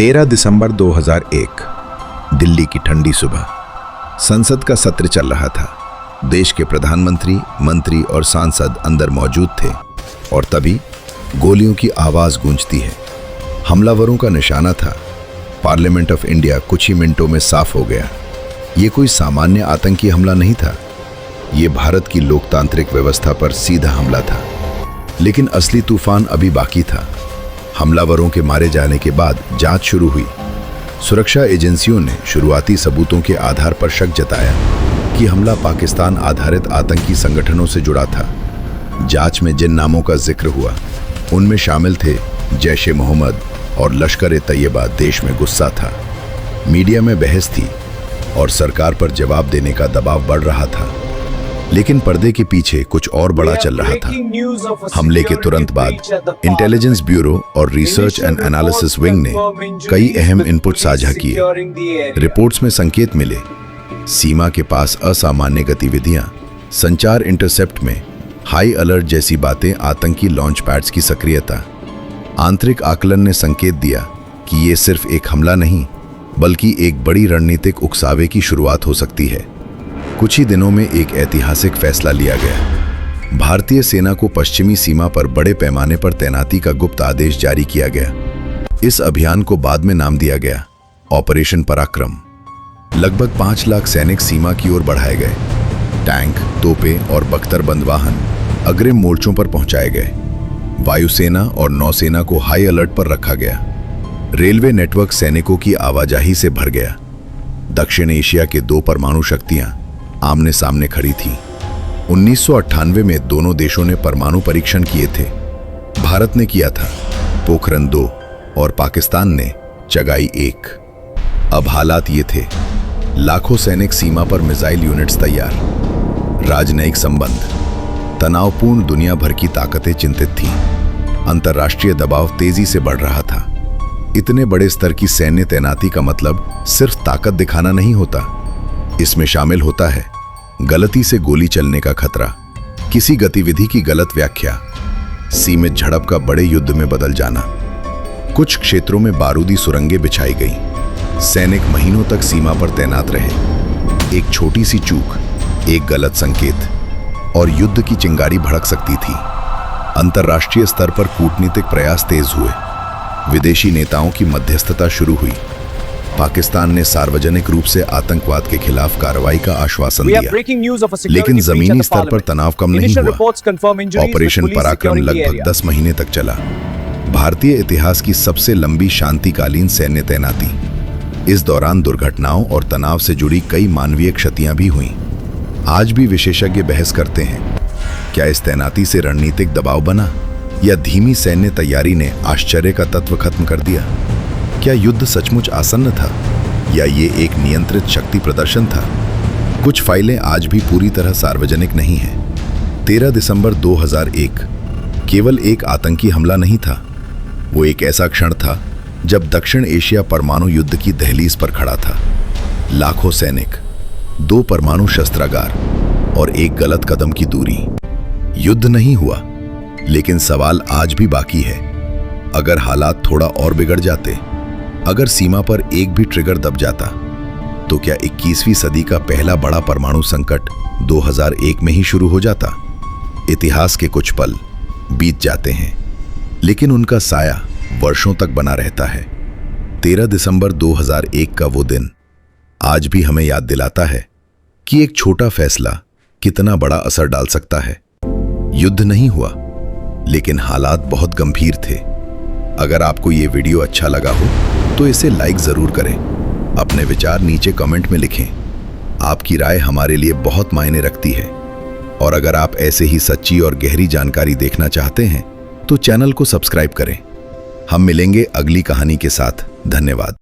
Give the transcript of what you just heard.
13 दिसंबर 2001, दिल्ली की ठंडी सुबह। संसद का सत्र चल रहा था। देश के प्रधानमंत्री, मंत्री और सांसद अंदर मौजूद थे और तभी गोलियों की आवाज गूंजती है। हमलावरों का निशाना था। पार्लियामेंट ऑफ इंडिया कुछ ही मिनटों में साफ हो गया। ये कोई सामान्य आतंकी हमला नहीं था, ये भारत की लोकतांत्रिक व्यवस्था पर सीधा हमला था। लेकिन असली तूफान अभी बाकी था। हमलावरों के मारे जाने के बाद जांच शुरू हुई। सुरक्षा एजेंसियों ने शुरुआती सबूतों के आधार पर शक जताया कि हमला पाकिस्तान आधारित आतंकी संगठनों से जुड़ा था। जांच में जिन नामों का जिक्र हुआ उनमें शामिल थे जैश-ए-मोहम्मद और लश्कर-ए-तैयबा। देश में गुस्सा था, मीडिया में बहस थी और सरकार पर जवाब देने का दबाव बढ़ रहा था। लेकिन पर्दे के पीछे कुछ और बड़ा चल रहा था। हमले के तुरंत बाद इंटेलिजेंस ब्यूरो और रिसर्च एंड एनालिसिस विंग ने कई अहम इनपुट साझा किए। रिपोर्ट्स में संकेत मिले, सीमा के पास असामान्य गतिविधियां, संचार इंटरसेप्ट में हाई अलर्ट जैसी बातें, आतंकी लॉन्च पैड्स की सक्रियता। आंतरिक आकलन ने संकेत दिया कि ये सिर्फ एक हमला नहीं बल्कि एक बड़ी रणनीतिक उकसावे की शुरुआत हो सकती है। कुछ ही दिनों में एक ऐतिहासिक फैसला लिया गया। भारतीय सेना को पश्चिमी सीमा पर बड़े पैमाने पर तैनाती का गुप्त आदेश जारी किया गया। इस अभियान को बाद में नाम दिया गया ऑपरेशन पराक्रम। लगभग 5 लाख सैनिक सीमा की ओर बढ़ाए गए। टैंक, तोपें और बख्तरबंद वाहन अग्रिम मोर्चों पर पहुंचाए गए। वायुसेना और नौसेना को हाई अलर्ट पर रखा गया। रेलवे नेटवर्क सैनिकों की आवाजाही से भर गया। दक्षिण एशिया के 2 परमाणु शक्तियां आमने सामने खड़ी थीं। 1998 में दोनों देशों ने परमाणु परीक्षण किए थे। भारत ने किया था पोखरण 2 और पाकिस्तान ने चगाई 1। अब हालात ये थे, लाखों सैनिक सीमा पर मिसाइल यूनिट्स तैयार। राजनयिक संबंध, तनावपूर्ण, दुनिया भर की ताकतें चिंतित थीं। अंतर्राष्ट्रीय दबाव तेजी से बढ़ रहा था। इतने बड़े स्तर की सैन्य तैनाती का मतलब सिर्फ ताकत दिखाना नहीं होता, इसमें शामिल होता है गलती से गोली चलने का खतरा, किसी गतिविधि की गलत व्याख्या, सीमित झड़प का बड़े युद्ध में बदल जाना। कुछ क्षेत्रों में बारूदी सुरंगें बिछाई गईं। सैनिक महीनों तक सीमा पर तैनात रहे। एक छोटी सी चूक, एक गलत संकेत और युद्ध की चिंगारी भड़क सकती थी। अंतर्राष्ट्रीय स्तर पर कूटनीतिक प्रयास तेज हुए। विदेशी नेताओं की मध्यस्थता शुरू हुई। पाकिस्तान ने सार्वजनिक रूप से आतंकवाद के खिलाफ कार्रवाई का आश्वासन दिया, लेकिन जमीनी स्तर पर तनाव कम नहीं हुआ। ऑपरेशन पराक्रम लगभग 10 महीने तक चला। भारतीय इतिहास की सबसे लंबी शांतिकालीन सैन्य तैनाती। इस दौरान दुर्घटनाओं और तनाव से जुड़ी कई मानवीय क्षतियां भी हुईं। आज भी विशेषज्ञ बहस करते हैं, क्या इस तैनाती से रणनीतिक दबाव बना या धीमी सैन्य तैयारी ने आश्चर्य का तत्व खत्म कर दिया? क्या युद्ध सचमुच आसन्न था या ये एक नियंत्रित शक्ति प्रदर्शन था? कुछ फाइलें आज भी पूरी तरह सार्वजनिक नहीं हैं। 13 दिसंबर 2001 केवल एक आतंकी हमला नहीं था, वो एक ऐसा क्षण था जब दक्षिण एशिया परमाणु युद्ध की दहलीज पर खड़ा था। लाखों सैनिक, 2 परमाणु शस्त्रागार और एक गलत कदम की दूरी। युद्ध नहीं हुआ, लेकिन सवाल आज भी बाकी है। अगर हालात थोड़ा और बिगड़ जाते, अगर सीमा पर एक भी ट्रिगर दब जाता, तो क्या 21वीं सदी का पहला बड़ा परमाणु संकट 2001 में ही शुरू हो जाता? इतिहास के कुछ पल बीत जाते हैं, लेकिन उनका साया वर्षों तक बना रहता है। 13 दिसंबर 2001 का वो दिन आज भी हमें याद दिलाता है कि एक छोटा फैसला कितना बड़ा असर डाल सकता है। युद्ध नहीं हुआ, लेकिन हालात बहुत गंभीर थे। अगर आपको ये वीडियो अच्छा लगा हो तो इसे लाइक जरूर करें। अपने विचार नीचे कमेंट में लिखें। आपकी राय हमारे लिए बहुत मायने रखती है। और अगर आप ऐसे ही सच्ची और गहरी जानकारी देखना चाहते हैं तो चैनल को सब्सक्राइब करें। हम मिलेंगे अगली कहानी के साथ। धन्यवाद।